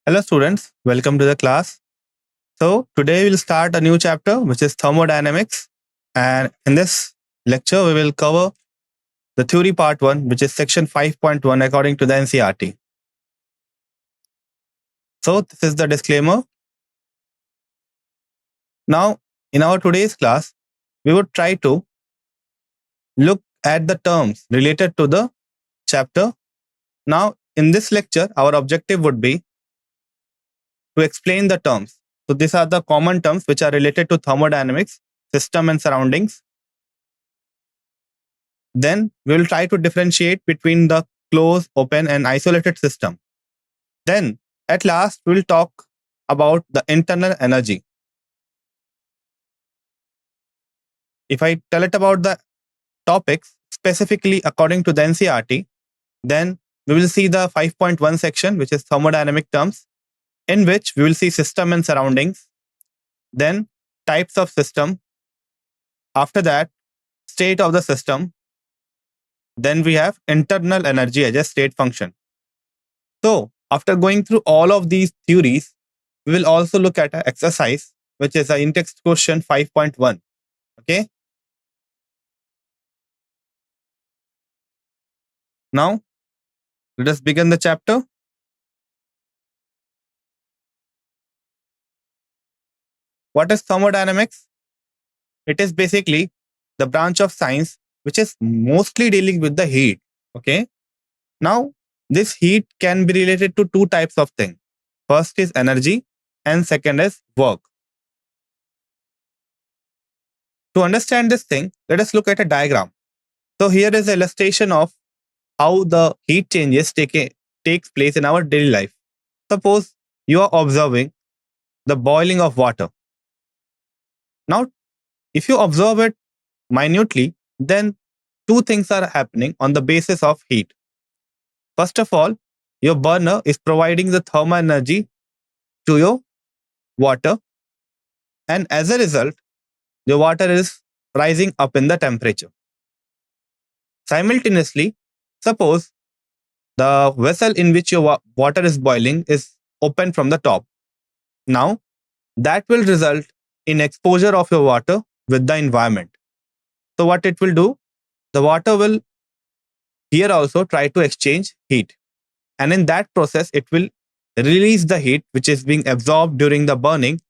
Hello students, welcome to the class. So today we'll start a new chapter which is thermodynamics, and in this lecture we will cover the theory part 1 which is section 5.1 according to the NCERT. So this is the disclaimer. Now in our today's class we would try to look at the terms related to the chapter. Now in this lecture our objective would be to explain the terms. So these are the common terms which are related to thermodynamics, system and surroundings. Then we will try to differentiate between the closed, open and isolated system. Then at last we will talk about the internal energy. If I tell it about the topics specifically according to the NCERT, then we will see the 5.1 section which is thermodynamic terms, in which we will see system and surroundings, then types of system, after that state of the system, then we have internal energy as a state function. So after going through all of these theories, we will also look at an exercise which is an in-text question 5.1. Okay. Now let us begin the chapter. What is thermodynamics? It is basically the branch of science which is mostly dealing with the heat. Okay. Now this heat can be related to two types of things. First is energy and second is work. To understand this thing, let us look at a diagram. So here is an illustration of how the heat changes takes place in our daily life. Suppose you are observing the boiling of water. Now, if you observe it minutely, then two things are happening on the basis of heat. First of all, your burner is providing the thermal energy to your water, and as a result, the water is rising up in the temperature. Simultaneously, suppose the vessel in which your water is boiling is open from the top. Now, that will result in exposure of your water with the environment. So what it will do, the water will here also try to exchange heat. And in that process, it will release the heat which is being absorbed during the burning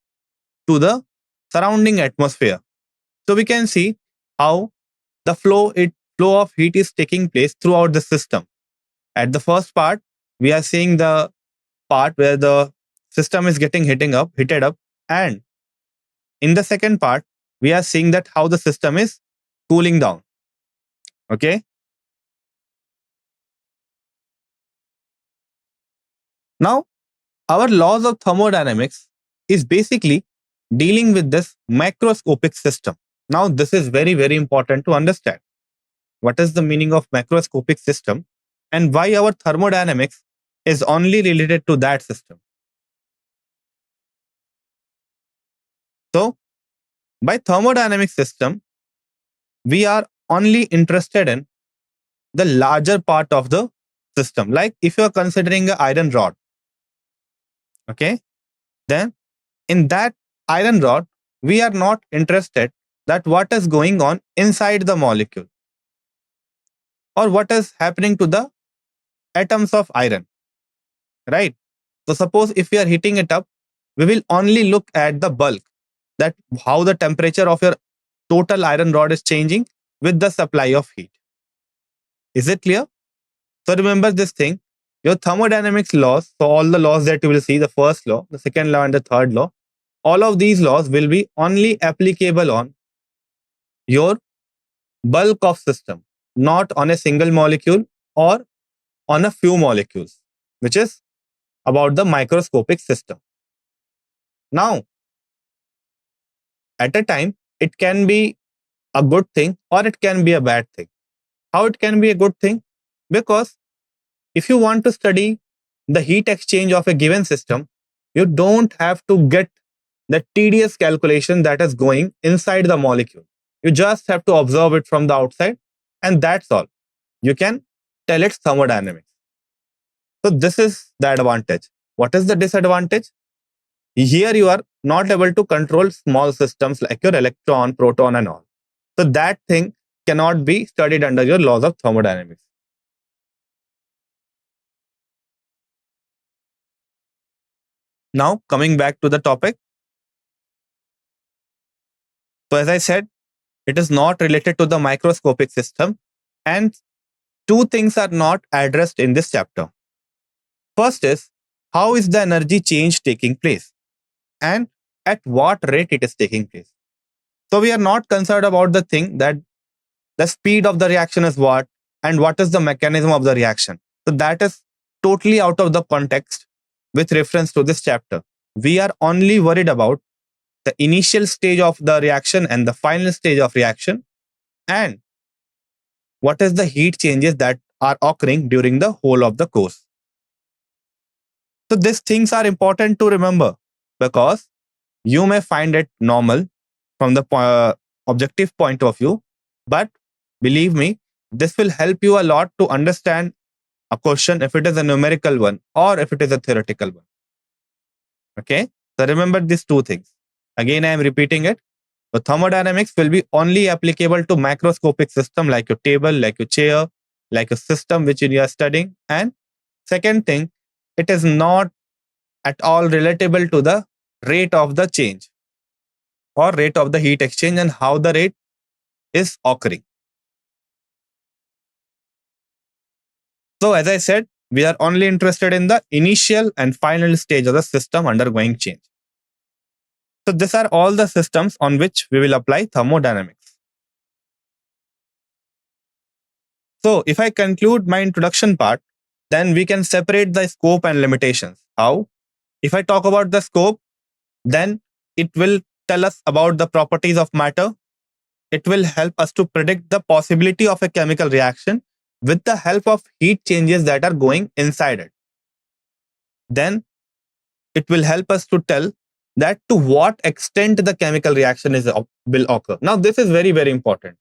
to the surrounding atmosphere. So we can see how the flow of heat is taking place throughout the system. At the first part, we are seeing the part where the system is getting heated up, and in the second part, we are seeing that how the system is cooling down. Okay. Now, our laws of thermodynamics is basically dealing with this macroscopic system. Now, this is very, very important to understand. What is the meaning of macroscopic system and why our thermodynamics is only related to that system? So, by thermodynamic system, we are only interested in the larger part of the system. Like if you are considering an iron rod, okay, then in that iron rod, we are not interested that what is going on inside the molecule or what is happening to the atoms of iron, right? So suppose if we are heating it up, we will only look at the bulk, that how the temperature of your total iron rod is changing with the supply of heat. Is it clear? So remember this thing, your thermodynamics laws, so all the laws that you will see, the first law, the second law and the third law, all of these laws will be only applicable on your bulk of system, not on a single molecule or on a few molecules, which is about the microscopic system. Now, at a time, it can be a good thing or it can be a bad thing. How it can be a good thing? Because if you want to study the heat exchange of a given system, you don't have to get the tedious calculation that is going inside the molecule. You just have to observe it from the outside, and that's all. You can tell its thermodynamics. So this is the advantage. What is the disadvantage? Here you are not able to control small systems like your electron, proton, and all. So that thing cannot be studied under your laws of thermodynamics. Now, coming back to the topic. So as I said, it is not related to the microscopic system, and two things are not addressed in this chapter. First is, how is the energy change taking place and at what rate it is taking place. So we are not concerned about the thing that the speed of the reaction is what and what is the mechanism of the reaction. So that is totally out of the context with reference to this chapter. We are only worried about the initial stage of the reaction and the final stage of reaction, and what is the heat changes that are occurring during the whole of the course. So these things are important to remember because you may find it normal from the objective point of view, but believe me, this will help you a lot to understand a question if it is a numerical one or if it is a theoretical one. Okay, so remember these two things. Again, I am repeating it. So thermodynamics will be only applicable to macroscopic system like your table, like your chair, like a system which you are studying. And second thing, it is not at all relatable to the rate of the change or rate of the heat exchange and how the rate is occurring. So as I said, we are only interested in the initial and final stage of the system undergoing change. So these are all the systems on which we will apply thermodynamics. So if I conclude my introduction part, then we can separate the scope and limitations. How? If I talk about the scope, then it will tell us about the properties of matter. It will help us to predict the possibility of a chemical reaction with the help of heat changes that are going inside it. Then it will help us to tell that to what extent the chemical reaction will occur. Now, this is very, very important.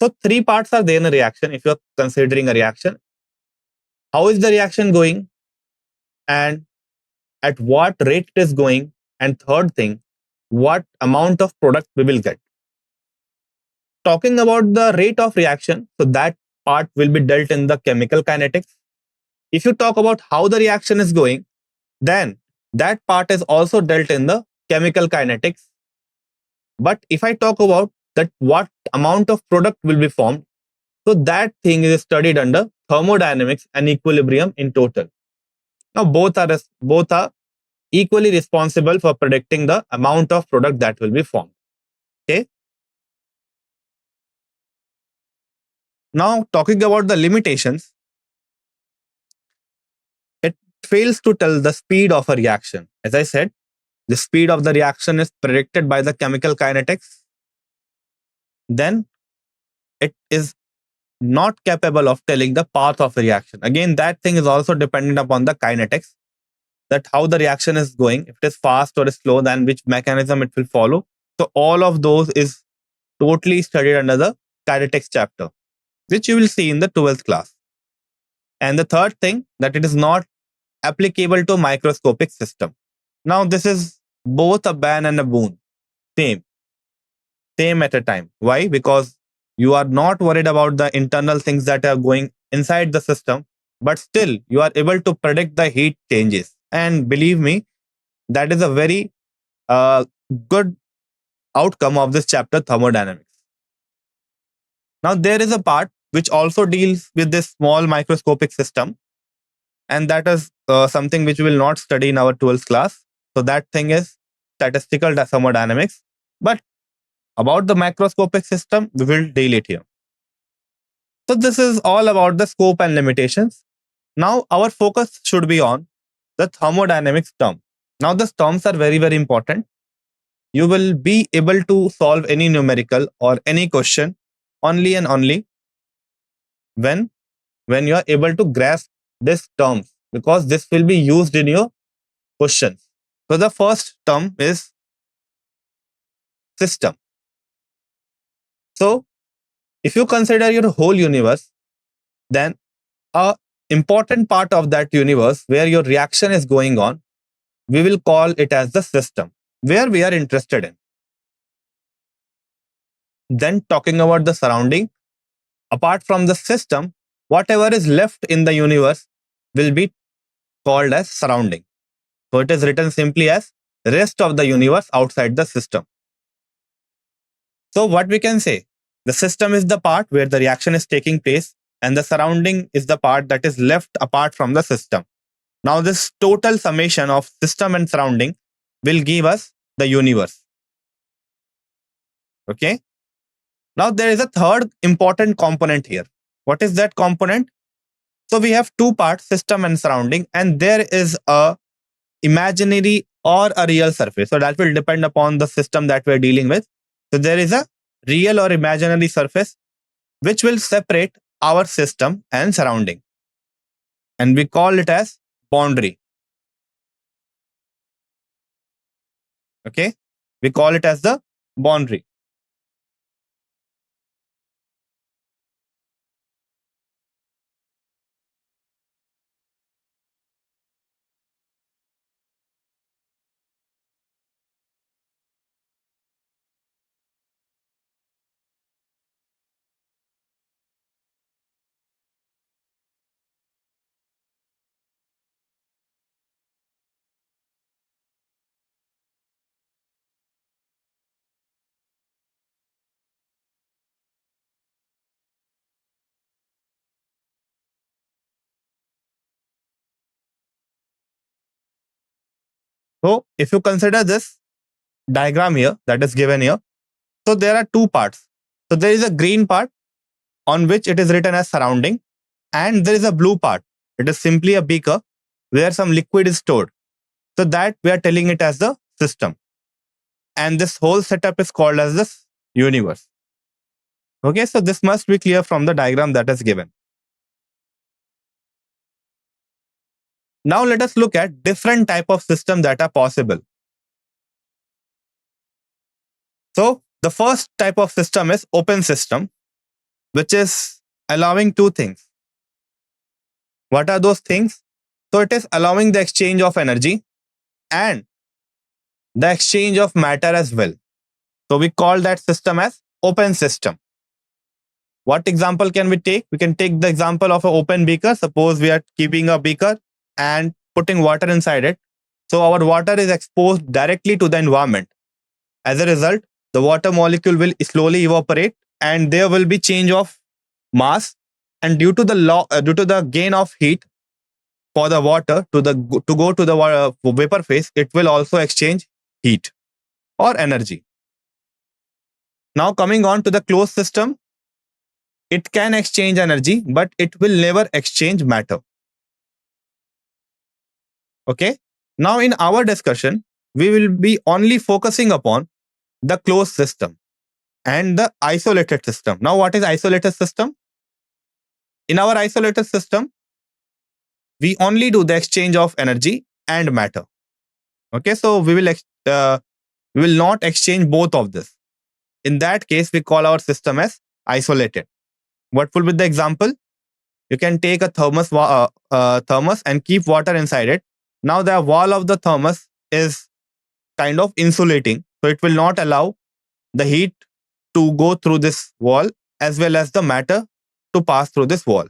So three parts are there in a reaction. If you're considering a reaction, how is the reaction going and at what rate it is going, and third thing, what amount of product we will get. Talking about the rate of reaction, so that part will be dealt in the chemical kinetics. If you talk about how the reaction is going, then that part is also dealt in the chemical kinetics. But if I talk about that what amount of product will be formed, so that thing is studied under thermodynamics and equilibrium in total. Now both are equally responsible for predicting the amount of product that will be formed. Okay. Now talking about the limitations, it fails to tell the speed of a reaction. As I said, the speed of the reaction is predicted by the chemical kinetics. Then it is not capable of telling the path of the reaction. Again, that thing is also dependent upon the kinetics, that how the reaction is going, if it is fast or slow, then which mechanism it will follow. So all of those is totally studied under the kinetics chapter, which you will see in the 12th class. And the third thing, that it is not applicable to microscopic system. Now this is both a ban and a boon. Same at a time. Why? Because you are not worried about the internal things that are going inside the system, but still you are able to predict the heat changes. And believe me, that is a very good outcome of this chapter, thermodynamics. Now there is a part which also deals with this small microscopic system, and that is something which we will not study in our 12th class. So that thing is statistical thermodynamics. But about the macroscopic system, we will deal it here. So this is all about the scope and limitations. Now our focus should be on the thermodynamics term. Now these terms are very, very important. You will be able to solve any numerical or any question only and only when you are able to grasp these terms, because this will be used in your questions. So the first term is system. So if you consider your whole universe, then a important part of that universe where your reaction is going on, we will call it as the system, where we are interested in. Then talking about the surrounding, apart from the system, whatever is left in the universe will be called as surrounding. So it is written simply as rest of the universe outside the system. So what we can say, the system is the part where the reaction is taking place, and the surrounding is the part that is left apart from the system. Now this total summation of system and surrounding will give us the universe. Okay. Now there is a third important component here. What is that component? So we have two parts, system and surrounding, and there is a imaginary or a real surface. So that will depend upon the system that we're dealing with. So there is a real or imaginary surface which will separate our system and surrounding. And we call it as boundary. Okay. We call it as the boundary. So if you consider this diagram here that is given here, so there are two parts. So there is a green part on which it is written as surrounding, and there is a blue part. It is simply a beaker where some liquid is stored. So that we are telling it as the system. And this whole setup is called as this universe. Okay, so this must be clear from the diagram that is given. Now let us look at different type of system that are possible. So the first type of system is open system, which is allowing two things. What are those things? So it is allowing the exchange of energy and the exchange of matter as well. So we call that system as open system. What example can we take? We can take the example of an open beaker. Suppose we are keeping a beaker and putting water inside it. So our water is exposed directly to the environment. As a result, the water molecule will slowly evaporate and there will be change of mass. And due to the gain of heat for the water to go to the vapor phase, it will also exchange heat or energy. Now coming on to the closed system, it can exchange energy, but it will never exchange matter. Okay. Now in our discussion, we will be only focusing upon the closed system and the isolated system. Now what is isolated system? In our isolated system, we only do the exchange of energy and matter. Okay. So we will not exchange both of this. In that case, we call our system as isolated. What will be the example? You can take a thermos and keep water inside it. Now the wall of the thermos is kind of insulating. So it will not allow the heat to go through this wall as well as the matter to pass through this wall.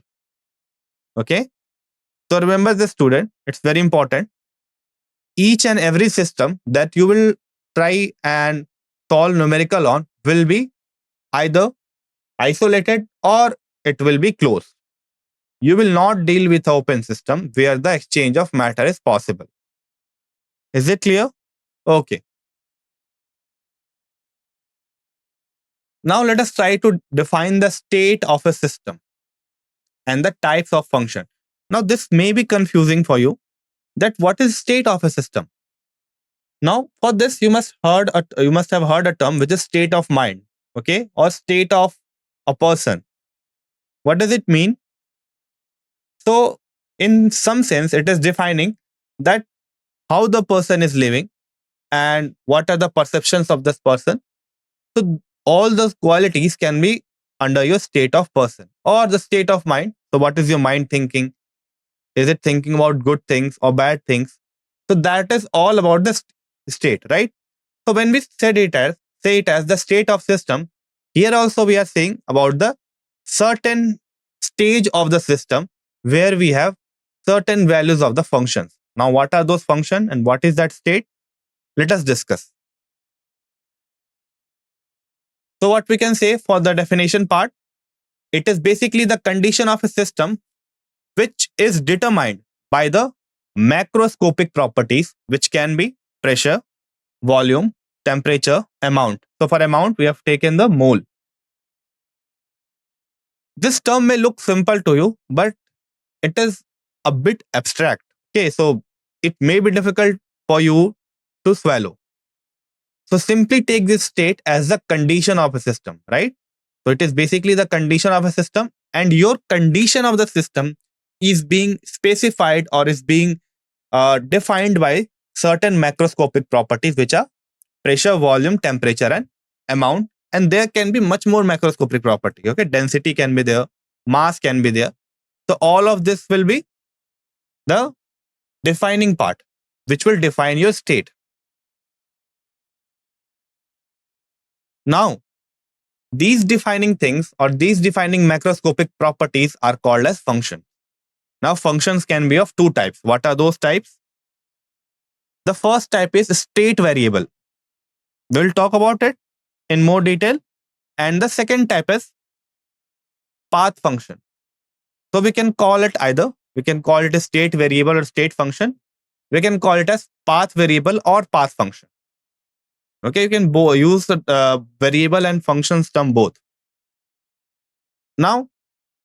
Okay. So remember this, student, it's very important. Each and every system that you will try and solve numerical on will be either isolated or it will be closed. You will not deal with an open system where the exchange of matter is possible. Is it clear? Okay. Now let us try to define the state of a system and the types of function. Now this may be confusing for you, that what is state of a system? Now for this you must have heard a term which is state of mind, okay, or state of a person. What does it mean? So in some sense it is defining that how the person is living and what are the perceptions of this person. So all those qualities can be under your state of person or the state of mind. So what is your mind thinking? Is it thinking about good things or bad things? So that is all about the state, right? So when we say it as the state of system, here also we are saying about the certain stage of the system where we have certain values of the functions. Now, what are those functions and what is that state? Let us discuss. So what we can say for the definition part, it is basically the condition of a system which is determined by the macroscopic properties, which can be pressure, volume, temperature, amount. So for amount, we have taken the mole. This term may look simple to you, but it is a bit abstract. Okay, so it may be difficult for you to swallow. So simply take this state as the condition of a system, right? So it is basically the condition of a system, and your condition of the system is being specified or is being defined by certain macroscopic properties, which are pressure, volume, temperature, and amount. And there can be much more macroscopic property. Okay, density can be there, mass can be there. So all of this will be the defining part, which will define your state. Now, these defining things or these defining macroscopic properties are called as functions. Now, functions can be of two types. What are those types? The first type is state variable. We'll talk about it in more detail. And the second type is path function. So we can call it either. We can call it a state variable or state function. We can call it as path variable or path function. Okay, you can use the variable and functions term both. Now,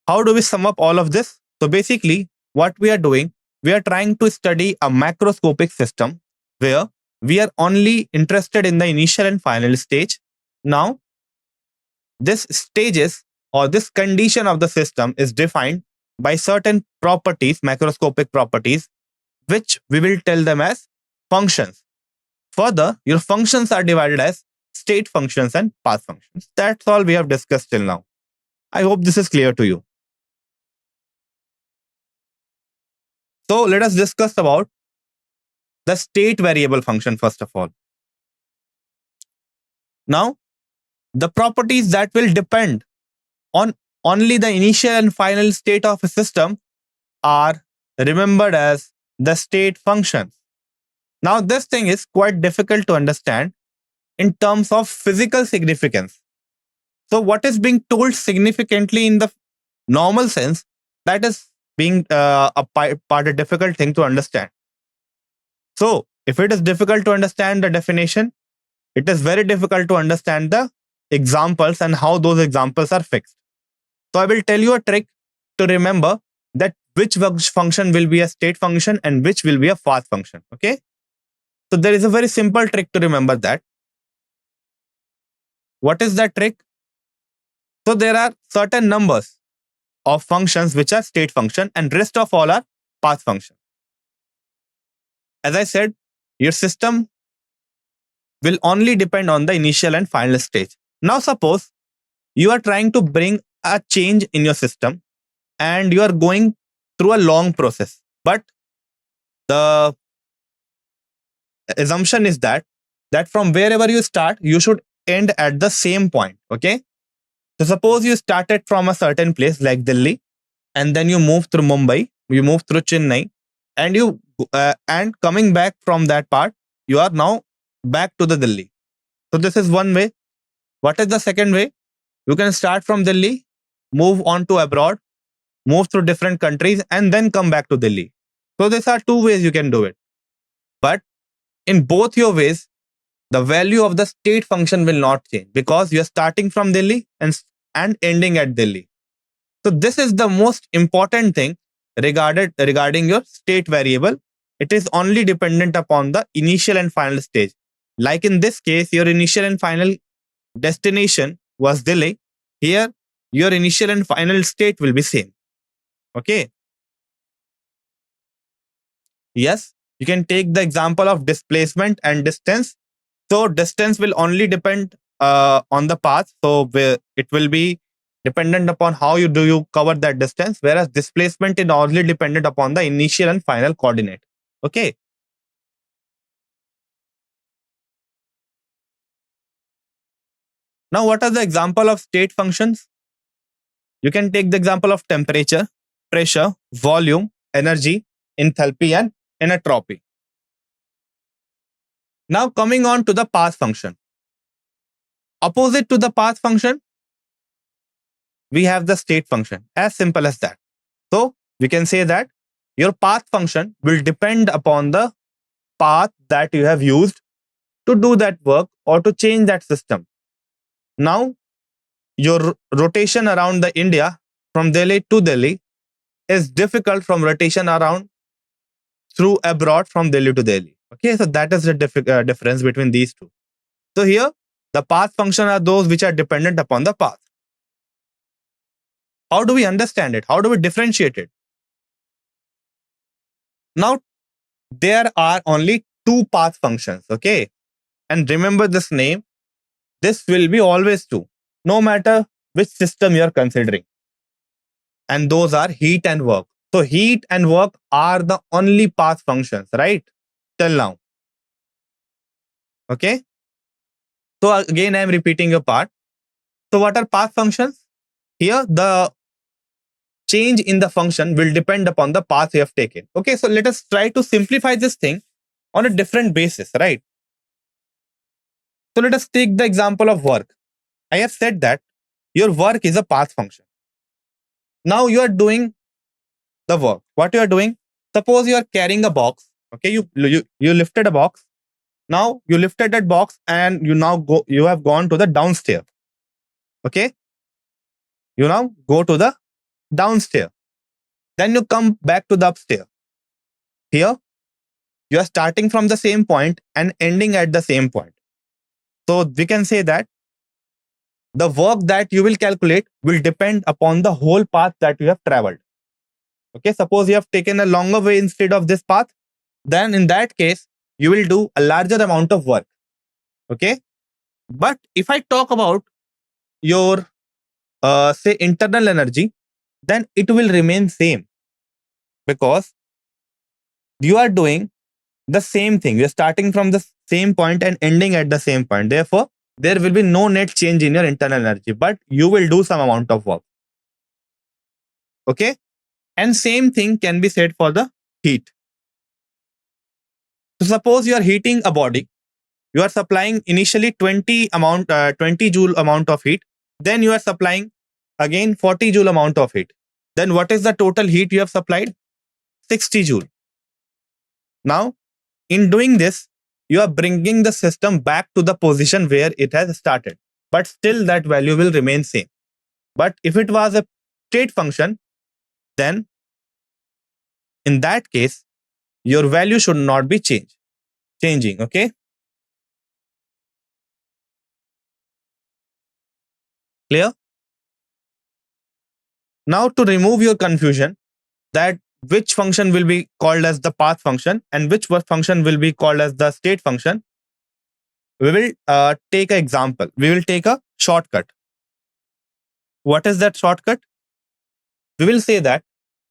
how do we sum up all of this? So basically, what we are doing, we are trying to study a macroscopic system where we are only interested in the initial and final stage. Now, this stages or this condition of the system is defined by certain properties, macroscopic properties, which we will tell them as functions. Further, your functions are divided as state functions and path functions. That's all we have discussed till now. I hope this is clear to you. So let us discuss about the state variable function first of all. Now, the properties that will depend on only the initial and final state of a system are remembered as the state functions. Now, this thing is quite difficult to understand in terms of physical significance. So what is being told significantly in the normal sense, that is being a difficult thing to understand. So if it is difficult to understand the definition, it is very difficult to understand the examples and how those examples are fixed. So I will tell you a trick to remember that which function will be a state function and which will be a path function. Okay. So there is a very simple trick to remember that. What is that trick? So there are certain numbers of functions which are state function and rest of all are path function. As I said, your system will only depend on the initial and final stage. Now suppose you are trying to bring a change in your system and you are going through a long process, but the assumption is that from wherever you start, you should end at the same point. Okay. So suppose you started from a certain place like Delhi, and then you move through Mumbai, you move through Chennai, and you and coming back from that part, you are now back to the Delhi. So this is one way. What is the second way? You can start from Delhi, move on to abroad, move through different countries, and then come back to Delhi. So these are two ways you can do it. But in both your ways, the value of the state function will not change because you are starting from Delhi and ending at Delhi. So this is the most important thing regarding your state variable. It is only dependent upon the initial and final stage. Like in this case, your initial and final destination was Delhi. Here, your initial and final state will be same. Okay. Yes, you can take the example of displacement and distance. So distance will only depend on the path. So it will be dependent upon how you cover that distance, whereas displacement is only dependent upon the initial and final coordinate. Okay. Now, what are the example of state functions? You can take the example of temperature, pressure, volume, energy, enthalpy, and entropy. Now, coming on to the path function. Opposite to the path function, we have the state function. As simple as that. So, we can say that your path function will depend upon the path that you have used to do that work or to change that system. Now, your rotation around the India from Delhi to Delhi is difficult from rotation around through abroad from Delhi to Delhi. Okay, so that is the difference between these two. So here, the path function are those which are dependent upon the path. How do we understand it? How do we differentiate it? Now, there are only two path functions, okay? And remember this name, this will be always two, no matter which system you are considering. And those are heat and work. So heat and work are the only path functions, right? Till now. Okay. So again, I am repeating your part. So what are path functions? Here, the change in the function will depend upon the path you have taken. Okay, so let us try to simplify this thing on a different basis, right? So let us take the example of work. I have said that your work is a path function. Now you are doing the work. What you are doing? Suppose you are carrying a box. Okay, you lifted a box. Now you lifted that box and you have gone to the downstairs. Okay, you now go to the downstairs. Then you come back to the upstairs. Here, you are starting from the same point and ending at the same point. So we can say that the work that you will calculate will depend upon the whole path that you have traveled. Okay, suppose you have taken a longer way instead of this path, then in that case, you will do a larger amount of work. Okay, but if I talk about your say internal energy, then it will remain same because you are doing the same thing. You're starting from the same point and ending at the same point. Therefore, there will be no net change in your internal energy, but you will do some amount of work. Okay. And same thing can be said for the heat. So suppose you are heating a body, you are supplying initially 20 joule amount of heat, then you are supplying again 40 joule amount of heat. Then what is the total heat you have supplied? 60 joule. Now, in doing this, you are bringing the system back to the position where it has started, but still that value will remain same. But if it was a state function, then in that case, your value should not be changing. Okay. Clear? Now to remove your confusion that which function will be called as the path function and which function will be called as the state function, we will take an example. We will take a shortcut. What is that shortcut? We will say that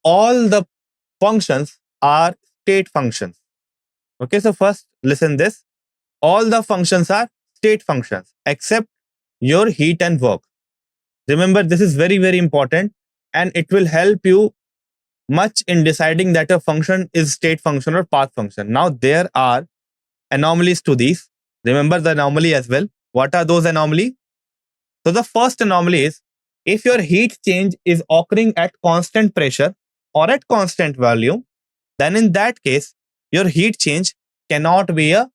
all the functions are state functions. Okay, so first listen this. All the functions are state functions except your heat and work. Remember, this is very, very important and it will help you much in deciding that a function is state function or path function. Now, there are anomalies to these. Remember the anomaly as well. What are those anomalies? So the first anomaly is if your heat change is occurring at constant pressure or at constant volume, then in that case, your heat change cannot be a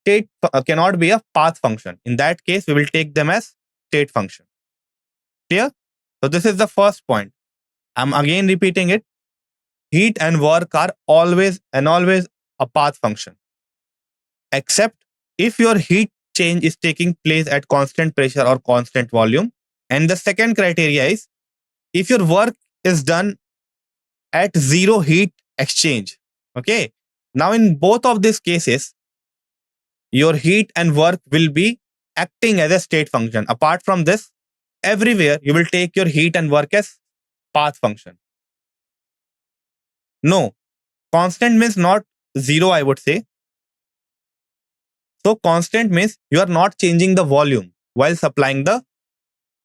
path function. In that case, we will take them as state function. Clear? So this is the first point. I'm again repeating it. Heat and work are always a path function, except if your heat change is taking place at constant pressure or constant volume. And the second criteria is if your work is done at zero heat exchange. Okay. Now, in both of these cases, your heat and work will be acting as a state function. Apart from this, everywhere you will take your heat and work as path function. No, constant means not zero, I would say. So constant means you are not changing the volume while supplying the,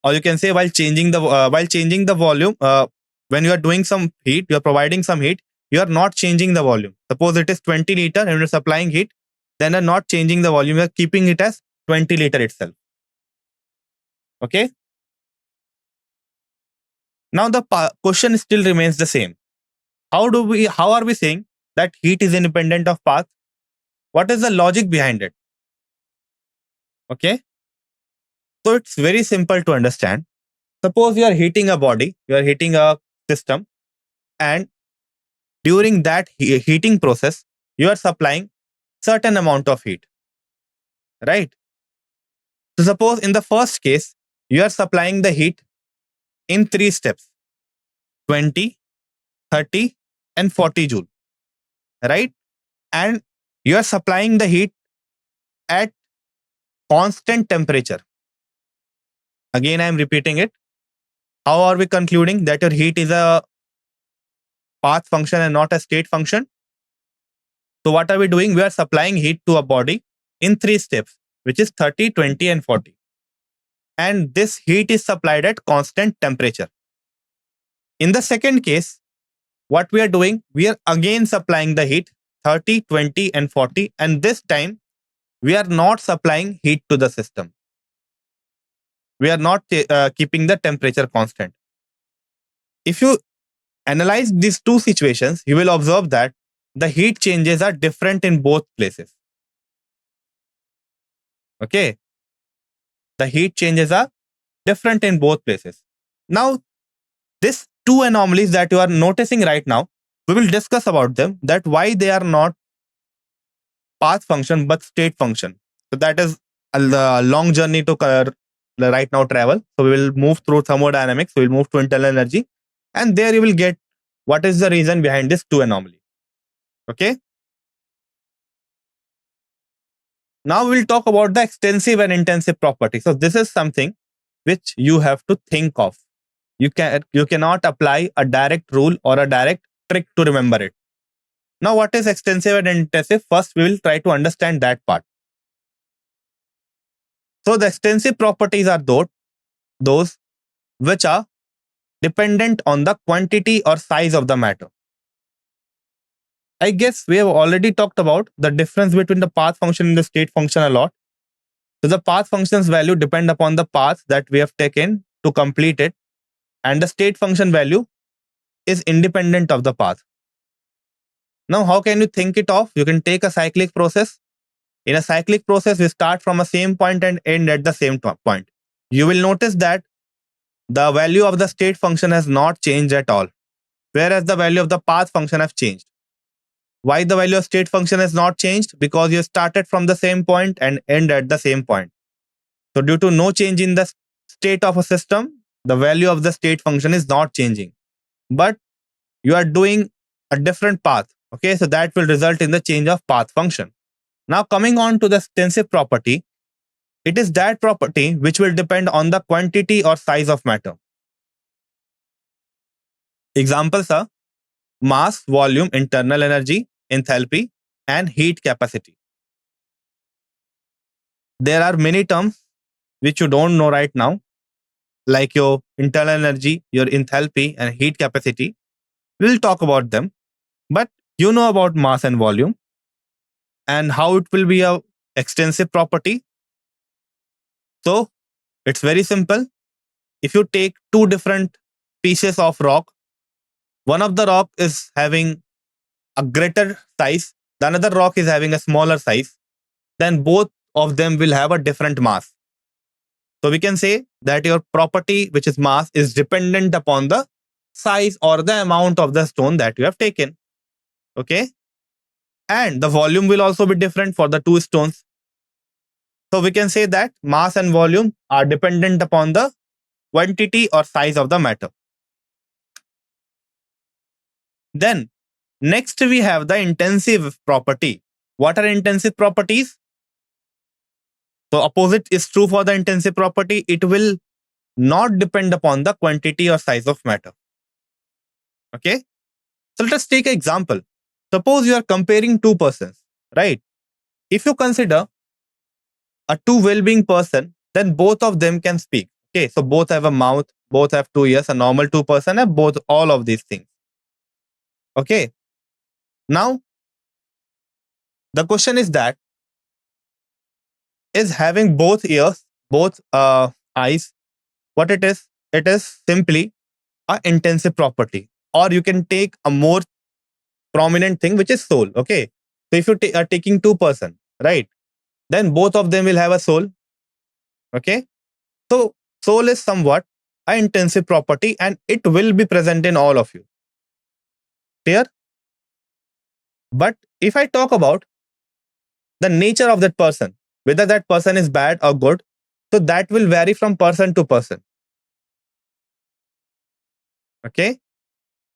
or you can say while changing the volume. When you are doing some heat, you are providing some heat. You are not changing the volume. Suppose it is 20 liter and you're supplying heat, then you're not changing the volume. You're keeping it as 20 liter itself. Okay. Now the question still remains the same. How are we saying that heat is independent of path? What is the logic behind it? Okay. So it's very simple to understand. Suppose you are heating a body, you are heating a system, and during that heating process, you are supplying certain amount of heat, right? So suppose in the first case, you are supplying the heat in 3 steps: 20, 30, and 40 joule, right? And you are supplying the heat at constant temperature. Again, I am repeating it. How are we concluding that your heat is a path function and not a state function? So what are we doing? We are supplying heat to a body in 3 steps, which is 30, 20, and 40. And this heat is supplied at constant temperature. In the second case, what we are doing, we are again supplying the heat 30, 20, and 40. And this time, we are not supplying heat to the system. We are not keeping the temperature constant. If you analyze these two situations, you will observe that the heat changes are different in both places. Okay. The heat changes are different in both places. Now, these two anomalies that you are noticing right now, we will discuss about them, that why they are not path function but state function. So that is a long journey to right now travel. So we will move through thermodynamics, we will move to internal energy, and there you will get what is the reason behind this two anomaly. Okay. Now we will talk about the extensive and intensive property. So this is something which you have to think of. You cannot apply a direct rule or a direct trick to remember it. Now, what is extensive and intensive? First, we will try to understand that part. So the extensive properties are those which are dependent on the quantity or size of the matter. I guess we have already talked about the difference between the path function and the state function a lot. So the path function's value depend upon the path that we have taken to complete it, and the state function value is independent of the path. Now, how can you think it of? You can take a cyclic process. In a cyclic process, we start from a same point and end at the same point. You will notice that the value of the state function has not changed at all, whereas the value of the path function has changed. Why the value of state function has not changed? Because you started from the same point and end at the same point. So due to no change in the state of a system, the value of the state function is not changing. But you are doing a different path. Okay, so that will result in the change of path function. Now coming on to the extensive property, it is that property which will depend on the quantity or size of matter. Examples are mass, volume, internal energy, enthalpy, and heat capacity. There are many terms which you don't know right now, like your internal energy, your enthalpy, and heat capacity. We'll talk about them, but you know about mass and volume and how it will be a extensive property. So it's very simple. If you take two different pieces of rock, one of the rock is having a greater size, the another rock is having a smaller size, then both of them will have a different mass. So we can say that your property, which is mass, is dependent upon the size or the amount of the stone that you have taken. Okay. And the volume will also be different for the two stones. So we can say that mass and volume are dependent upon the quantity or size of the matter. Then next we have the intensive property. What are intensive properties? So opposite is true for the intensive property. It will not depend upon the quantity or size of matter. Okay. So let us take an example. Suppose you are comparing two persons, right? If you consider a two well-being person, then both of them can speak. Okay. So both have a mouth, both have 2 ears, a normal two person have both, all of these things. Okay. Now, the question is that, is having both ears, both eyes, what it is? It is simply a intensive property. Or you can take a more prominent thing, which is soul. Okay. So if you are taking two person, right? Then both of them will have a soul. Okay. So soul is somewhat an intensive property and it will be present in all of you. Clear? But if I talk about the nature of that person, whether that person is bad or good, so that will vary from person to person. Okay.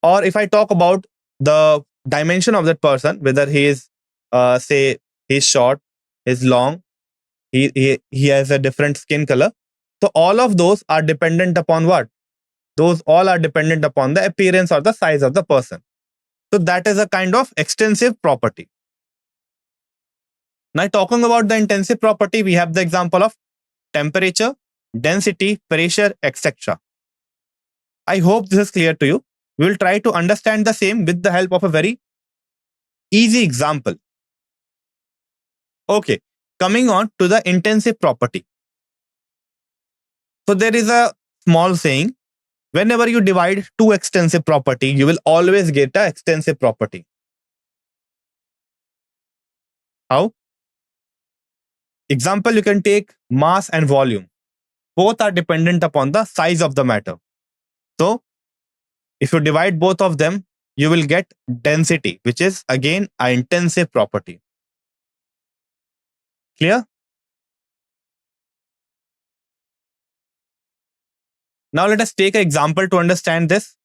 Or if I talk about the dimension of that person, whether he is, say, he's short, he's long, he has a different skin color. So all of those are dependent upon what? Those all are dependent upon the appearance or the size of the person. So that is a kind of extensive property. Now talking about the intensive property, we have the example of temperature, density, pressure, etc. I hope this is clear to you. We will try to understand the same with the help of a very easy example. Okay, coming on to the intensive property. So there is a small saying, whenever you divide two extensive property, you will always get an extensive property. How? Example, you can take mass and volume. Both are dependent upon the size of the matter. So if you divide both of them, you will get density, which is again an intensive property. Clear? Now let us take an example to understand this.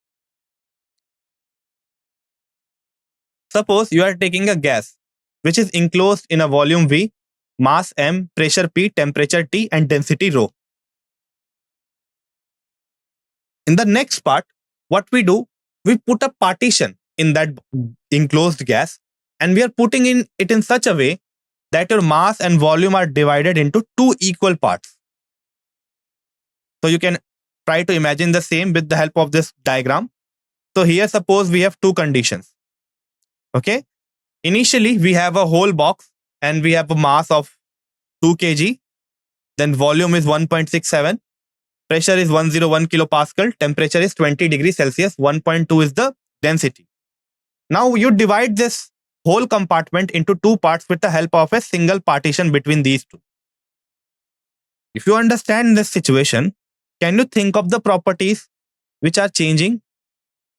Suppose you are taking a gas, which is enclosed in a volume V, mass M, pressure P, temperature T, and density rho. In the next part, what we do, we put a partition in that enclosed gas, and we are putting it in such a way that your mass and volume are divided into two equal parts. So you can try to imagine the same with the help of this diagram. So here, suppose we have two conditions. Okay. Initially, we have a whole box and we have a mass of 2 kg. Then volume is 1.67. Pressure is 101 kilopascal. Temperature is 20 degrees Celsius. 1.2 is the density. Now you divide this whole compartment into two parts with the help of a single partition between these two. If you understand this situation, can you think of the properties which are changing?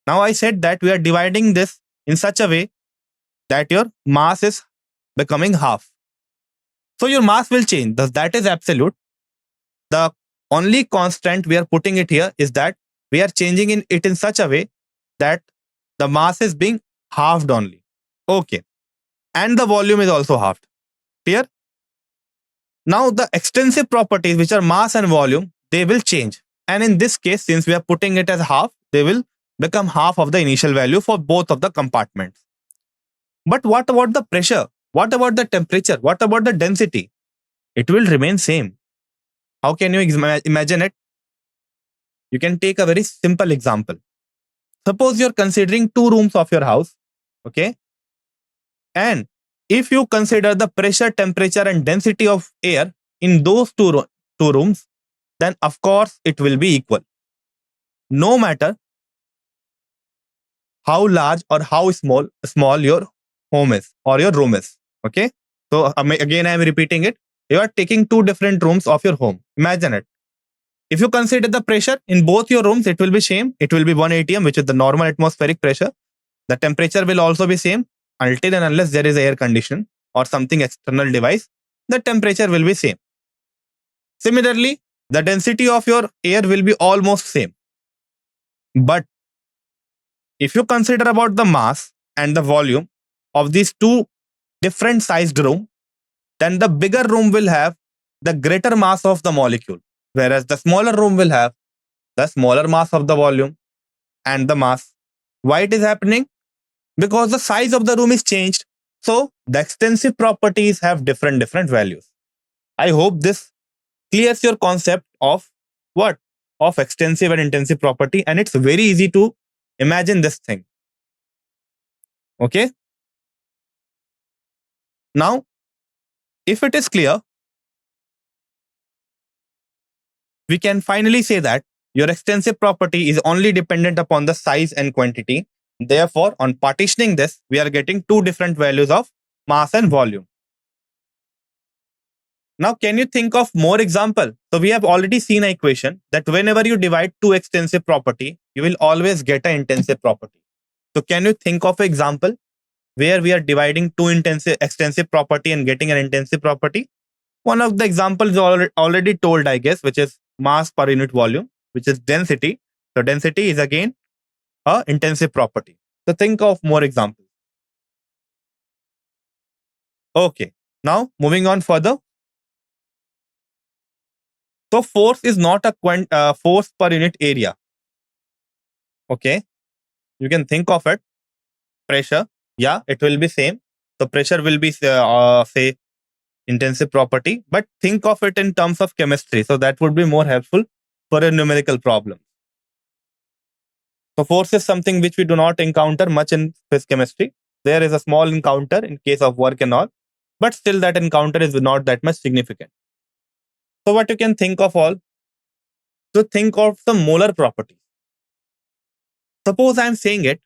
Now I said that we are dividing this in such a way that your mass is becoming half. So your mass will change. Thus, that is absolute. The only constant we are putting it here is that we are changing it in such a way that the mass is being halved only. Okay. And the volume is also halved. Clear? Now the extensive properties, which are mass and volume, they will change. And in this case, since we are putting it as half, they will become half of the initial value for both of the compartments. But what about the pressure? What about the temperature? What about the density? It will remain same. How can you imagine it? You can take a very simple example. Suppose you're considering two rooms of your house. Okay. And if you consider the pressure, temperature, and density of air in those two rooms, then of course it will be equal. No matter how large or how small your home is or your room is. Okay. So again, I am repeating it. You are taking two different rooms of your home. Imagine it. If you consider the pressure in both your rooms, it will be same. It will be 1 atm, which is the normal atmospheric pressure. The temperature will also be same until and unless there is air condition or something external device. The temperature will be same. Similarly, the density of your air will be almost same. But if you consider about the mass and the volume of these two different sized rooms, then the bigger room will have the greater mass of the molecule, whereas the smaller room will have the smaller mass of the volume and the mass. Why it is happening? Because the size of the room is changed. So the extensive properties have different values. I hope this clears your concept of what? Of extensive and intensive property. And it's very easy to imagine this thing. Okay. Now, if it is clear, we can finally say that your extensive property is only dependent upon the size and quantity. Therefore, on partitioning this, we are getting two different values of mass and volume. Now, can you think of more example? So we have already seen an equation that whenever you divide two extensive property, you will always get an intensive property. So can you think of an example where we are dividing two extensive property and getting an intensive property? One of the examples is already told, I guess, which is mass per unit volume, which is density. So density is again a intensive property. So think of more examples. Okay. Now moving on further. So force is not a force per unit area. Okay. You can think of it. Pressure. Yeah, it will be same. So pressure will be say intensive property, but think of it in terms of chemistry. So that would be more helpful for a numerical problem. So force is something which we do not encounter much in physics chemistry. There is a small encounter in case of work and all, but still that encounter is not that much significant. So what you can think of all? So think of some molar properties. Suppose I am saying it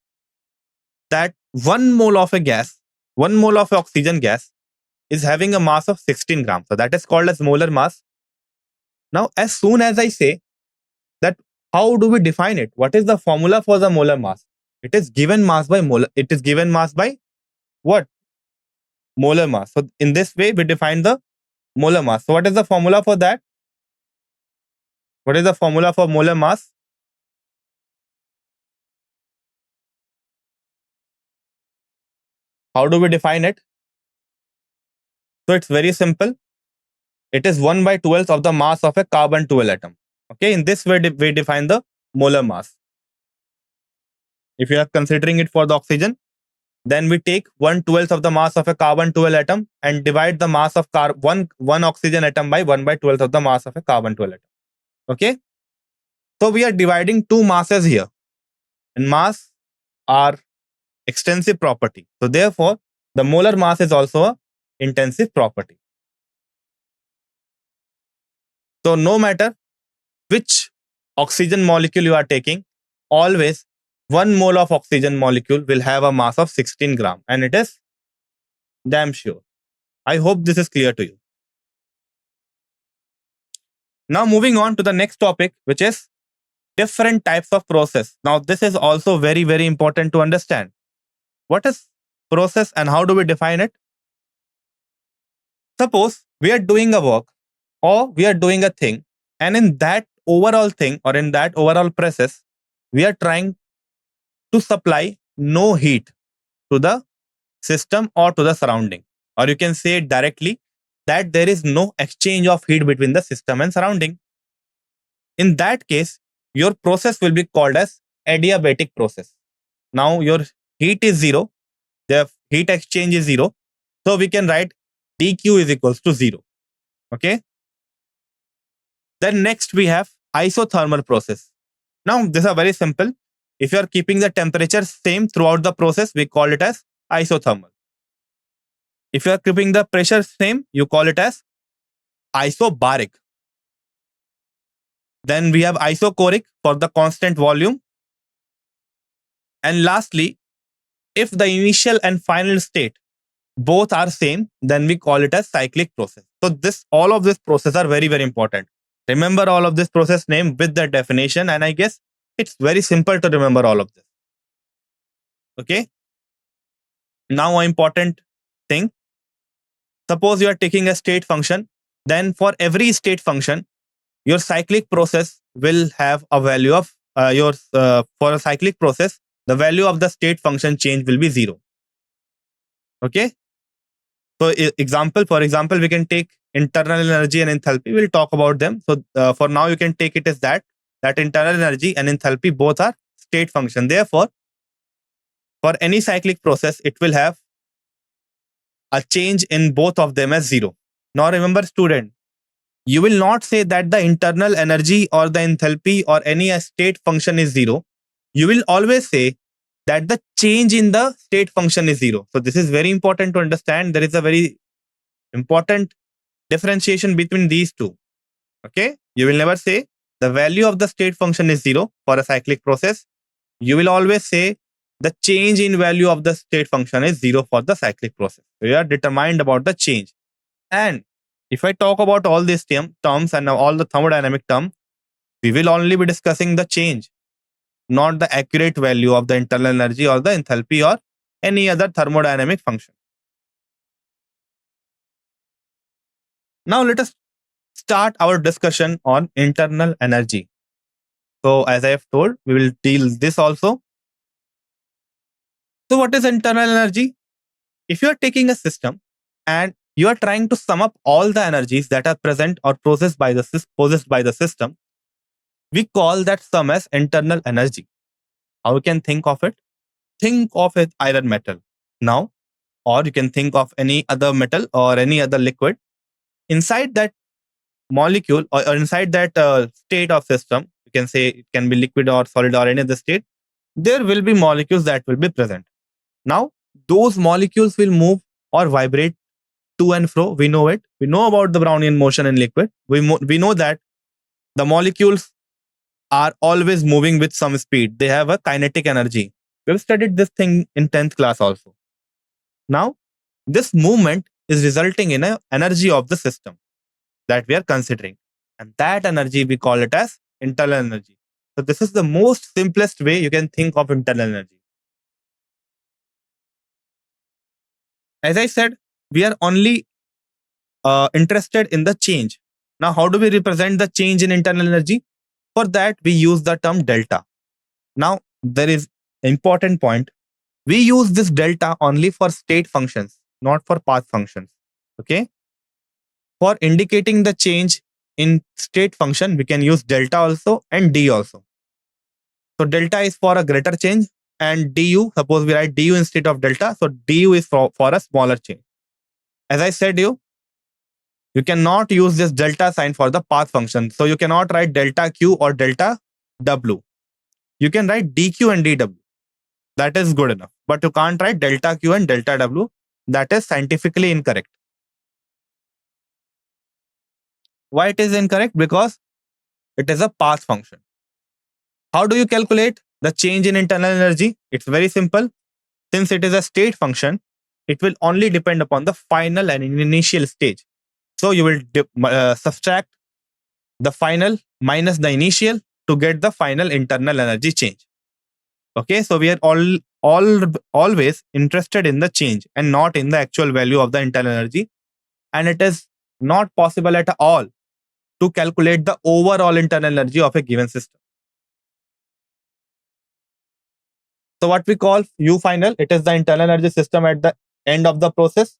that 1 mole of a gas, 1 mole of oxygen gas is having a mass of 16 grams. So that is called as molar mass. Now, as soon as I say that, how do we define it? What is the formula for the molar mass? It is given mass by molar. It is given mass by what? Molar mass. So in this way, we define the molar mass. So what is the formula for that? What is the formula for molar mass? How do we define it? So it's very simple. It is 1 by 12th of the mass of a carbon-12 atom. Okay, in this way, we define the molar mass. If you are considering it for the oxygen, then we take 1/12 of the mass of a carbon-12 atom and divide the mass of one oxygen atom by 1 by 12th of the mass of a carbon-12 atom. Okay. So we are dividing two masses here, and mass are extensive property. So therefore, the molar mass is also a intensive property. So no matter which oxygen molecule you are taking, always 1 mole of oxygen molecule will have a mass of 16 gram, and it is damn sure. I hope this is clear to you. Now moving on to the next topic, which is different types of process. Now this is also very important to understand. What is process and how do we define it? Suppose we are doing a work or we are doing a thing, and in that overall thing or in that overall process, we are trying to supply no heat to the system or to the surrounding. Or you can say it directly that there is no exchange of heat between the system and surrounding. In that case, your process will be called as adiabatic process. Now your heat is zero, the heat exchange is zero. So we can write dq is equals to 0. Okay. Then next we have isothermal process. Now these are very simple. If you are keeping the temperature same throughout the process, we call it as isothermal. If you are keeping the pressure same, you call it as isobaric. Then we have isochoric for the constant volume. And lastly, if the initial and final state both are same, then we call it as cyclic process. So all of this process are very important. Remember all of this process name with the definition, and I guess it's very simple to remember all of this. Okay. Now an important thing. Suppose you are taking a state function, then for every state function, your cyclic process will have a value of for a cyclic process, the value of the state function change will be 0. Okay. So for example, we can take internal energy and enthalpy. We'll talk about them. So for now, you can take it as that. that internal energy and enthalpy both are state function. Therefore, for any cyclic process, it will have a change in both of them as zero. Now remember, student, you will not say that the internal energy or the enthalpy or any state function is zero. You will always say that the change in the state function is zero. So this is very important to understand. There is a very important differentiation between these two. Okay, you will never say the value of the state function is zero for a cyclic process. You will always say the change in value of the state function is zero for the cyclic process. We are determined about the change. And if I talk about all these terms and all the thermodynamic terms, we will only be discussing the change, not the accurate value of the internal energy or the enthalpy or any other thermodynamic function. Now let us start our discussion on internal energy. So as I have told, we will deal this also. So what is internal energy? If you are taking a system and you are trying to sum up all the energies that are present or possessed by the system, we call that sum as internal energy. How you can think of it? Think of it iron metal now, or you can think of any other metal or any other liquid. Inside that molecule or inside that state of system, you can say it can be liquid or solid or any other state, there will be molecules that will be present. Now, those molecules will move or vibrate to and fro. We know it. We know about the Brownian motion in liquid. We know that the molecules are always moving with some speed. They have a kinetic energy. We've studied this thing in 10th class also. Now, this movement is resulting in an energy of the system that we are considering. And that energy, we call it as internal energy. So this is the most simplest way you can think of internal energy. As I said, we are only interested in the change. Now, how do we represent the change in internal energy? For that, we use the term delta. Now, there is an important point. We use this delta only for state functions, not for path functions. Okay. For indicating the change in state function, we can use delta also and d also. So delta is for a greater change and du, suppose we write du instead of delta. So du is for a smaller change. As I said you cannot use this delta sign for the path function. So you cannot write delta q or delta w. You can write dq and dw. That is good enough. But you can't write delta q and delta w. That is scientifically incorrect. Why it is incorrect? Because it is a path function. How do you calculate the change in internal energy? It's very simple. Since it is a state function, it will only depend upon the final and initial stage. So you will subtract the final minus the initial to get the final internal energy change. Okay, so we are always interested in the change and not in the actual value of the internal energy. And it is not possible at all to calculate the overall internal energy of a given system. So what we call U final, it is the internal energy system at the end of the process,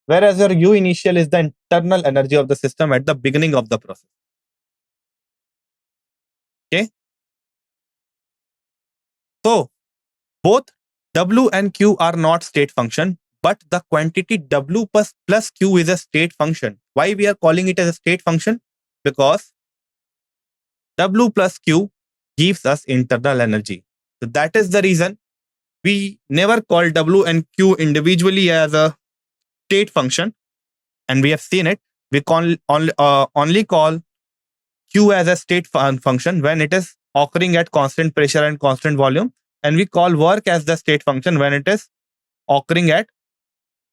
whereas your U initial is the internal energy of the system at the beginning of the process. Okay. So both W and Q are not state function, but the quantity W plus Q is a state function. Why we are calling it as a state function? Because W plus Q gives us internal energy. So that is the reason we never call W and Q individually as a state function. And we have seen it. We only call Q as a state function when it is occurring at constant pressure and constant volume. And we call work as the state function when it is occurring at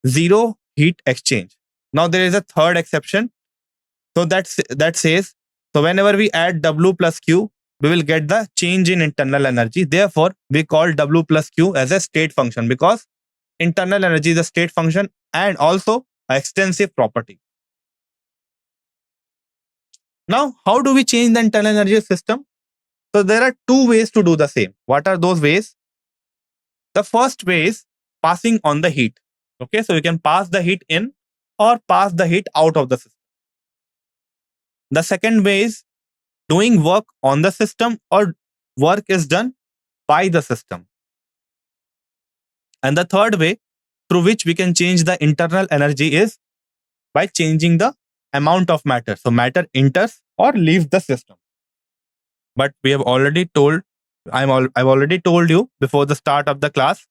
zero heat exchange. Now there is a third exception. So that says, so whenever we add W plus Q, we will get the change in internal energy. Therefore, we call W plus Q as a state function because internal energy is a state function and also an extensive property. Now, how do we change the internal energy system? So there are two ways to do the same. What are those ways? The first way is passing on the heat. Okay, so you can pass the heat in or pass the heat out of the system. The second way is doing work on the system or work is done by the system. And the third way through which we can change the internal energy is by changing the amount of matter. So matter enters or leaves the system. But we have already told, I've already told you before the start of the class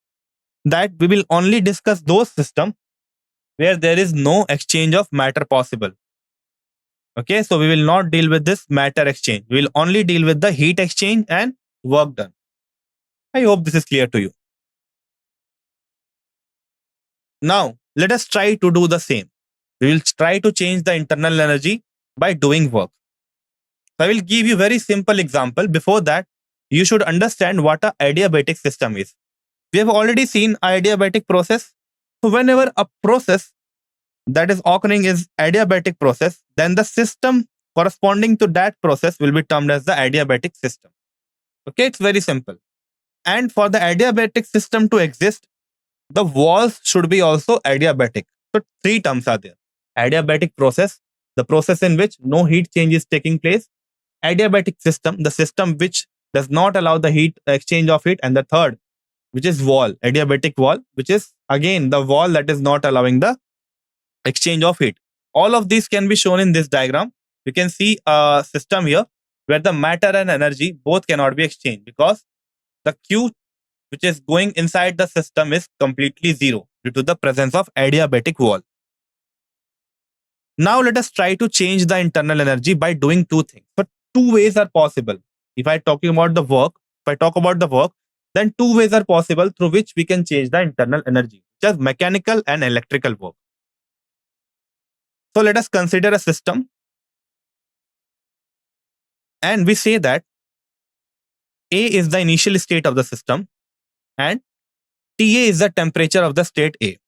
that we will only discuss those systems where there is no exchange of matter possible. Okay, so we will not deal with this matter exchange. We will only deal with the heat exchange and work done. I hope this is clear to you. Now, let us try to do the same. We will try to change the internal energy by doing work. So I will give you a very simple example. Before that, you should understand what an adiabatic system is. We have already seen adiabatic process. So whenever a process that is occurring is adiabatic process, then the system corresponding to that process will be termed as the adiabatic system. Okay, it's very simple. And for the adiabatic system to exist, the walls should be also adiabatic. So three terms are there. Adiabatic process, the process in which no heat change is taking place. Adiabatic system, the system which does not allow the heat exchange of heat. And the third, which is wall, adiabatic wall, which is again the wall that is not allowing the exchange of heat. All of these can be shown in this diagram. You can see a system here where the matter and energy both cannot be exchanged because the Q which is going inside the system is completely zero due to the presence of adiabatic wall. Now let us try to change the internal energy by doing two things. But two ways are possible. If I talk about the work, then two ways are possible through which we can change the internal energy, just mechanical and electrical work. So let us consider a system. And we say that A is the initial state of the system and TA is the temperature of the state A.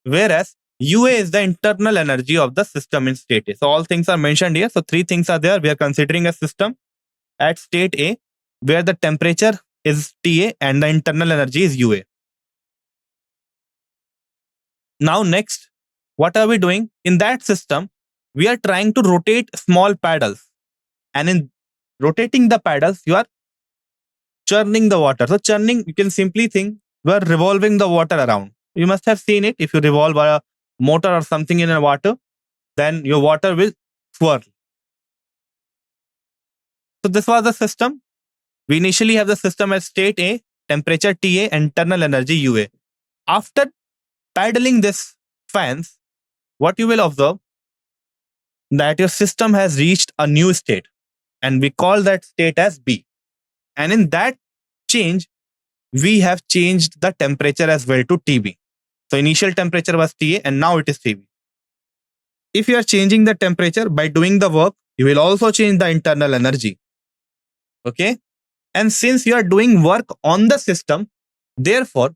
Whereas UA is the internal energy of the system in state A. So all things are mentioned here. So three things are there. We are considering a system at state A where the temperature is TA and the internal energy is UA. Now next, what are we doing? In that system, we are trying to rotate small paddles. And in rotating the paddles, you are churning the water. So churning, you can simply think we are revolving the water around. You must have seen it. If you revolve a motor or something in a water, then your water will swirl. So this was the system. We initially have the system at state A, temperature TA, internal energy UA. After paddling this fans, what you will observe that your system has reached a new state and we call that state as B. And in that change, we have changed the temperature as well to TB. So initial temperature was TA and now it is TB. If you are changing the temperature by doing the work, you will also change the internal energy. Okay. And since you are doing work on the system, therefore,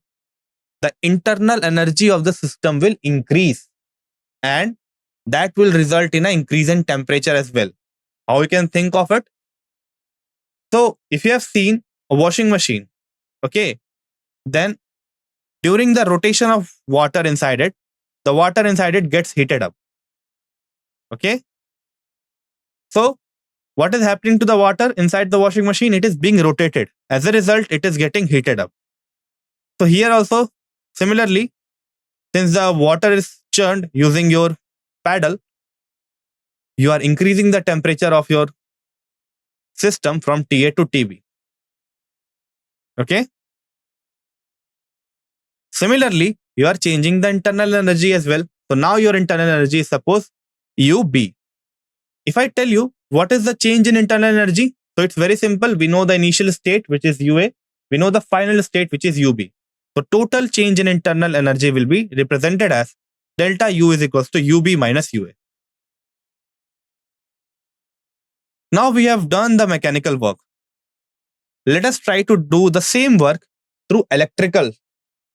the internal energy of the system will increase and that will result in an increase in temperature as well. How you can think of it? So if you have seen a washing machine, okay, then during the rotation of water inside it, the water inside it gets heated up. Okay. So what is happening to the water inside the washing machine? It is being rotated. As a result, it is getting heated up. So here also, similarly, since the water is churned using your paddle, you are increasing the temperature of your system from TA to TB. Okay. Similarly, you are changing the internal energy as well. So now your internal energy is suppose UB. If I tell you what is the change in internal energy, so it's very simple. We know the initial state, which is UA. We know the final state, which is UB. So total change in internal energy will be represented as delta U is equals to UB minus UA. Now we have done the mechanical work. Let us try to do the same work through electrical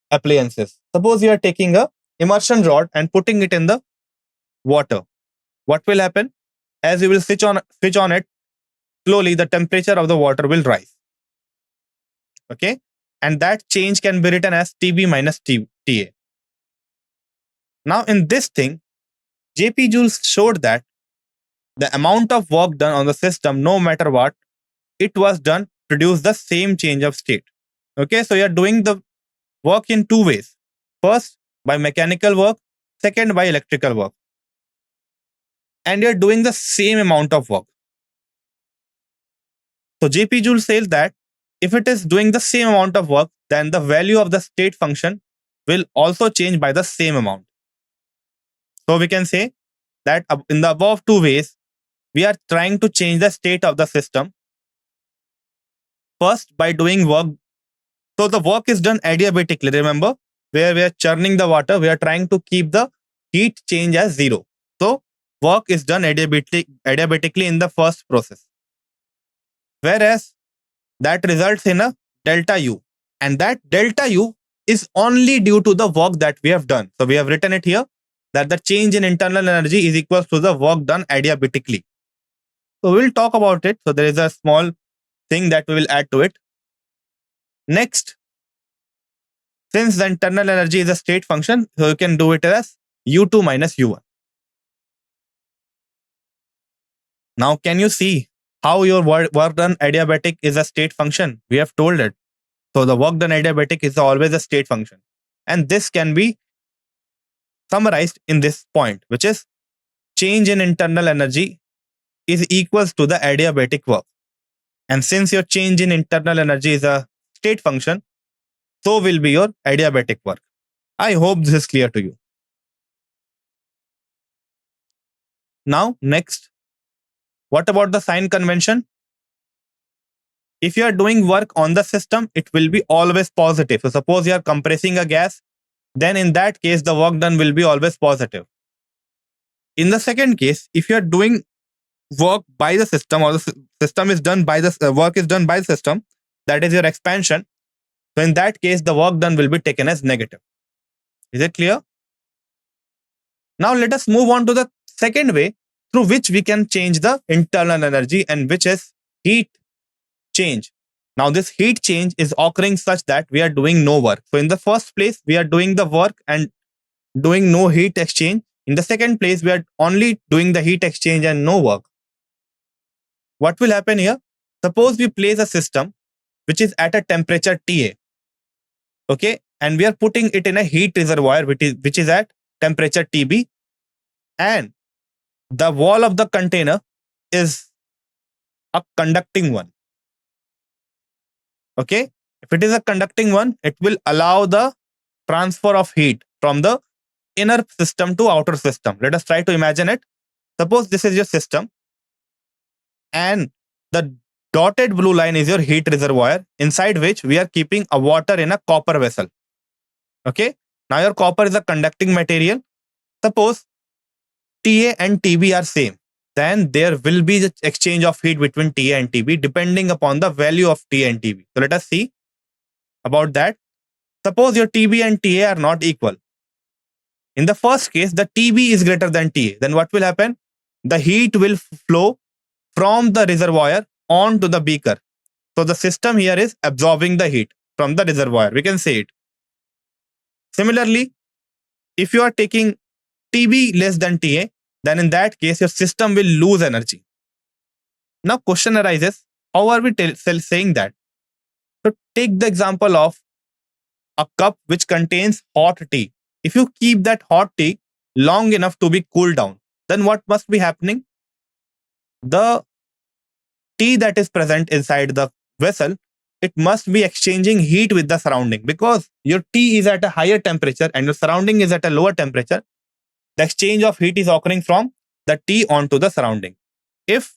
appliances. Suppose you are taking a immersion rod and putting it in the water. What will happen? As you will switch on it, slowly the temperature of the water will rise. Okay. And that change can be written as TB minus TA. Now in this thing, JP Jules showed that the amount of work done on the system, no matter what it was done, produce the same change of state. Okay, so you're doing the work in two ways. First, by mechanical work, second, by electrical work. And you're doing the same amount of work. So JP Joule says that if it is doing the same amount of work, then the value of the state function will also change by the same amount. So we can say that in the above two ways, we are trying to change the state of the system. First, by doing work. So the work is done adiabatically. Remember, where we are churning the water, we are trying to keep the heat change as zero. So work is done adiabatically in the first process. Whereas that results in a delta U. And that delta U is only due to the work that we have done. So we have written it here that the change in internal energy is equal to the work done adiabatically. So we'll talk about it. So there is a small thing that we will add to it. Next, since the internal energy is a state function, so you can do it as U2 minus U1. Now, can you see how your work done adiabatic is a state function? We have told it. So the work done adiabatic is always a state function. And this can be summarized in this point, which is change in internal energy is equals to the adiabatic work. And since your change in internal energy is a state function, so will be your adiabatic work. I hope this is clear to you. Now, next, what about the sign convention? If you are doing work on the system, it will be always positive. So suppose you are compressing a gas, then in that case, the work done will be always positive. In the second case, if you are doing work by the system, or the system is done by the work is done by the system, that is your expansion. So in that case, the work done will be taken as negative. Is it clear? Now let us move on to the second way through which we can change the internal energy, and which is heat change. Now this heat change is occurring such that we are doing no work. So in the first place, we are doing the work and doing no heat exchange. In the second place, we are only doing the heat exchange and no work. What will happen here? Suppose we place a system which is at a temperature TA. Okay, and we are putting it in a heat reservoir which is at temperature TB, and the wall of the container is a conducting one. Okay, if it is a conducting one, it will allow the transfer of heat from the inner system to outer system. Let us try to imagine it. Suppose this is your system, and the dotted blue line is your heat reservoir, inside which we are keeping a water in a copper vessel. Okay, now your copper is a conducting material. Suppose TA and TB are same, then there will be the exchange of heat between TA and TB depending upon the value of TA and TB. So let us see about that. Suppose your TB and TA are not equal. In the first case, the TB is greater than TA. Then what will happen? The heat will flow from the reservoir onto the beaker. So the system here is absorbing the heat from the reservoir. We can say it. Similarly, if you are taking TB less than TA, then in that case, your system will lose energy. Now, question arises, how are we saying that? So take the example of a cup which contains hot tea. If you keep that hot tea long enough to be cooled down, then what must be happening? The tea that is present inside the vessel, it must be exchanging heat with the surrounding, because your tea is at a higher temperature and your surrounding is at a lower temperature. The exchange of heat is occurring from the tea onto the surrounding. If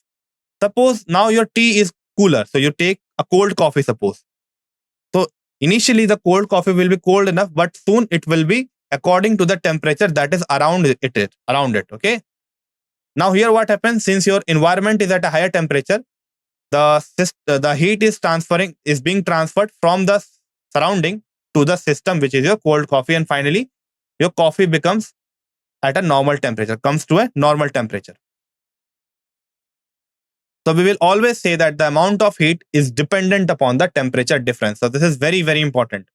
suppose now your tea is cooler, so you take a cold coffee, suppose. So initially the cold coffee will be cold enough, but soon it will be according to the temperature that is around it. Okay. Now here what happens, since your environment is at a higher temperature, the heat is being transferred from the surrounding to the system, which is your cold coffee, and finally your coffee becomes at a normal temperature, comes to a normal temperature. So we will always say that the amount of heat is dependent upon the temperature difference. So this is very, very important.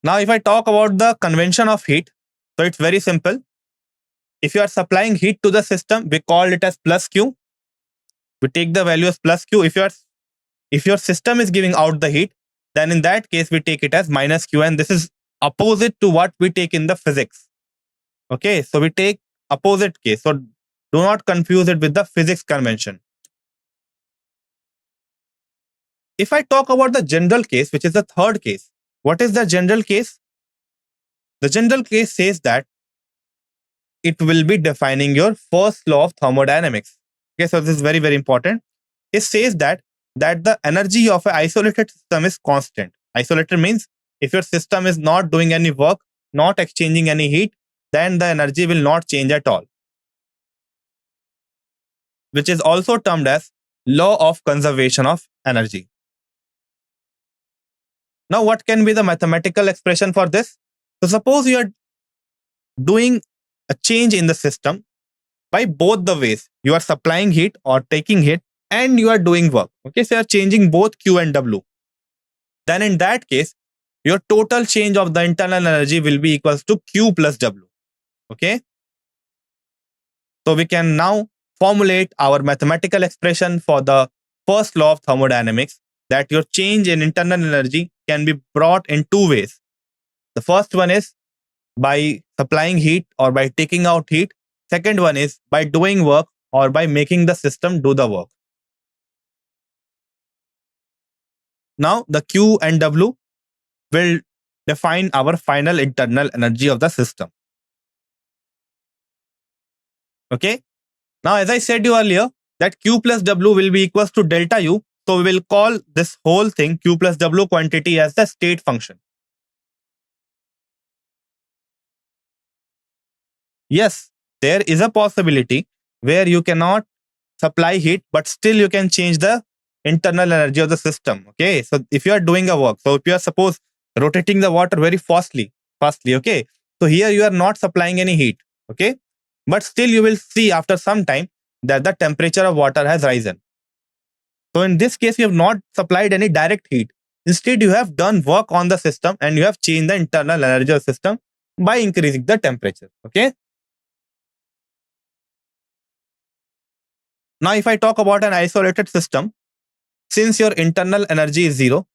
Now, if I talk about the convention of heat, so it's very simple. If you are supplying heat to the system, we call it as plus Q. We take the value as plus Q. If your system is giving out the heat, then in that case, we take it as minus Q. And this is opposite to what we take in the physics. Okay, so we take opposite case. So do not confuse it with the physics convention. If I talk about the general case, which is the third case, what is the general case? The general case says that it will be defining your first law of thermodynamics. Okay, so this is very, very important. It says that the energy of an isolated system is constant. Isolated means if your system is not doing any work, not exchanging any heat, then the energy will not change at all, which is also termed as law of conservation of energy. Now, what can be the mathematical expression for this? So suppose you are doing a change in the system by both the ways. You are supplying heat or taking heat and you are doing work. Okay, so you are changing both Q and W. Then in that case, your total change of the internal energy will be equals to Q plus W. Okay. So we can now formulate our mathematical expression for the first law of thermodynamics, that your change in internal energy can be brought in two ways. The first one is by supplying heat or by taking out heat. Second one is by doing work or by making the system do the work. Now the Q and W will define our final internal energy of the system. Okay. Now, as I said you earlier, that Q plus W will be equals to delta U. So we will call this whole thing Q plus W quantity as the state function. Yes, there is a possibility where you cannot supply heat, but still you can change the internal energy of the system. Okay. So if you are doing a work, so if you are suppose rotating the water very fastly, okay. So here you are not supplying any heat. Okay. But still you will see after some time that the temperature of water has risen. So in this case, you have not supplied any direct heat. Instead, you have done work on the system and you have changed the internal energy of the system by increasing the temperature. Okay. Now, if I talk about an isolated system, since your internal energy is zero,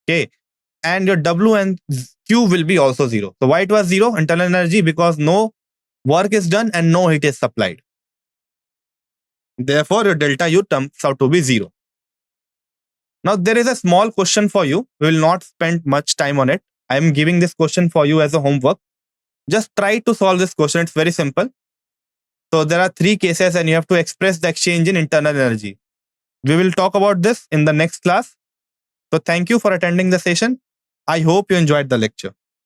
okay, and your W and Q will be also zero. So why it was zero internal energy? Because no work is done and no heat is supplied. Therefore, your delta U comes out to be zero. Now, there is a small question for you. We will not spend much time on it. I am giving this question for you as a homework. Just try to solve this question. It's very simple. So there are three cases and you have to express the exchange in internal energy. We will talk about this in the next class. So thank you for attending the session. I hope you enjoyed the lecture.